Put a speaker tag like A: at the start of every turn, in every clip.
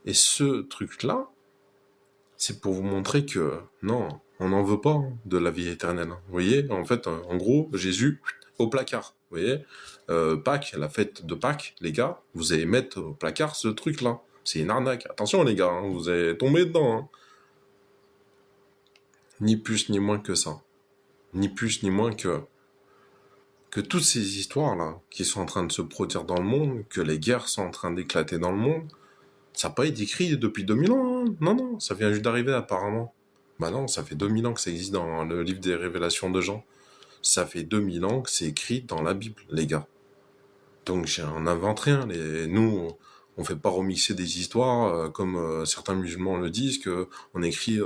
A: Et ce truc-là, c'est pour vous montrer que non, on n'en veut pas hein, de la vie éternelle. Hein. Vous voyez, en fait, en gros, Jésus au placard. Vous voyez, Pâques, la fête de Pâques, les gars, vous allez mettre au placard ce truc-là. C'est une arnaque. Attention les gars, hein, vous allez tomber dedans. Hein. Ni plus ni moins que ça. Ni plus ni moins que toutes ces histoires-là qui sont en train de se produire dans le monde, que les guerres sont en train d'éclater dans le monde, ça n'a pas été écrit depuis 2000 ans. Hein. Non, non, ça vient juste d'arriver apparemment. Bah non, ça fait 2000 ans que ça existe dans le livre des révélations de Jean. Ça fait 2000 ans que c'est écrit dans la Bible, les gars. Donc j'en invente rien. Nous, on fait pas remixer des histoires comme certains musulmans le disent, que on écrit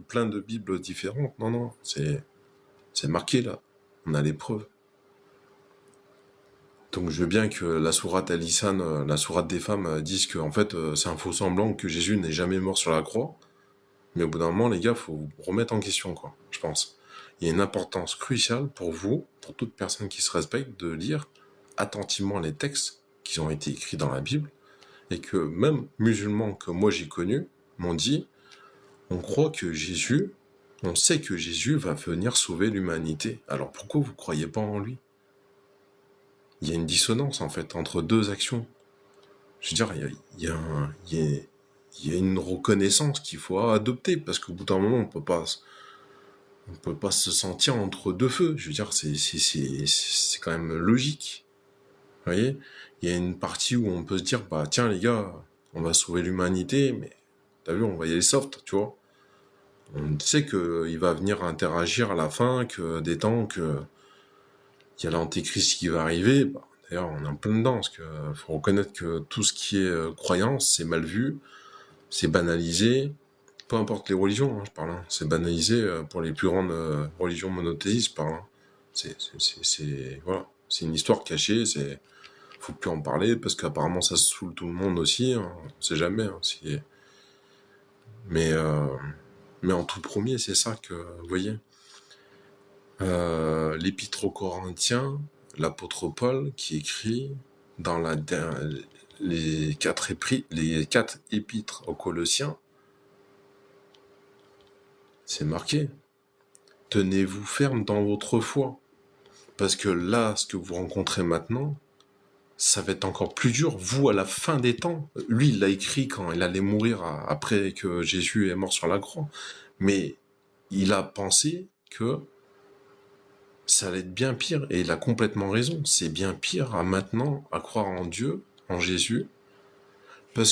A: plein de Bibles différentes. Non, non, c'est marqué là. On a les preuves. Donc je veux bien que la sourate Al-Insan, la sourate des femmes, dise que en fait c'est un faux semblant, que Jésus n'est jamais mort sur la croix. Mais au bout d'un moment, les gars, faut vous remettre en question, quoi, je pense. Il y a une importance cruciale pour vous, pour toute personne qui se respecte, de lire attentivement les textes qui ont été écrits dans la Bible, et que même musulmans que moi j'ai connus m'ont dit, on croit que Jésus, on sait que Jésus va venir sauver l'humanité. Alors pourquoi vous croyez pas en lui? Il y a une dissonance, en fait, entre deux actions. Je veux dire, il y a une reconnaissance qu'il faut adopter, parce qu'au bout d'un moment, on peut pas se sentir entre deux feux. Je veux dire, c'est quand même logique. Vous voyez? Il y a une partie où on peut se dire, bah, tiens, les gars, on va sauver l'humanité, mais, t'as vu, on va y aller soft, tu vois? On sait qu'il va venir interagir à la fin, que des temps, qu'il y a l'antéchrist qui va arriver. Bah, d'ailleurs, on est en plein dedans, parce que faut reconnaître que tout ce qui est croyance, c'est mal vu, c'est banalisé. Peu importe les religions, hein, je parle. Hein. C'est banalisé pour les plus grandes religions monothéistes, je parle. Hein. Voilà. C'est une histoire cachée, faut plus en parler, parce qu'apparemment ça saoule tout le monde aussi, hein. On sait jamais. Hein, mais, euh, mais en tout premier, c'est ça que, vous voyez, l'épître aux Corinthiens, l'apôtre Paul, qui écrit dans les quatre épîtres aux Colossiens, c'est marqué. Tenez-vous ferme dans votre foi. Parce que là, ce que vous rencontrez maintenant, ça va être encore plus dur. Vous, à la fin des temps, lui, il l'a écrit quand il allait mourir après que Jésus est mort sur la croix. Mais il a pensé que ça allait être bien pire. Et il a complètement raison. C'est bien pire à maintenant à croire en Dieu, en Jésus,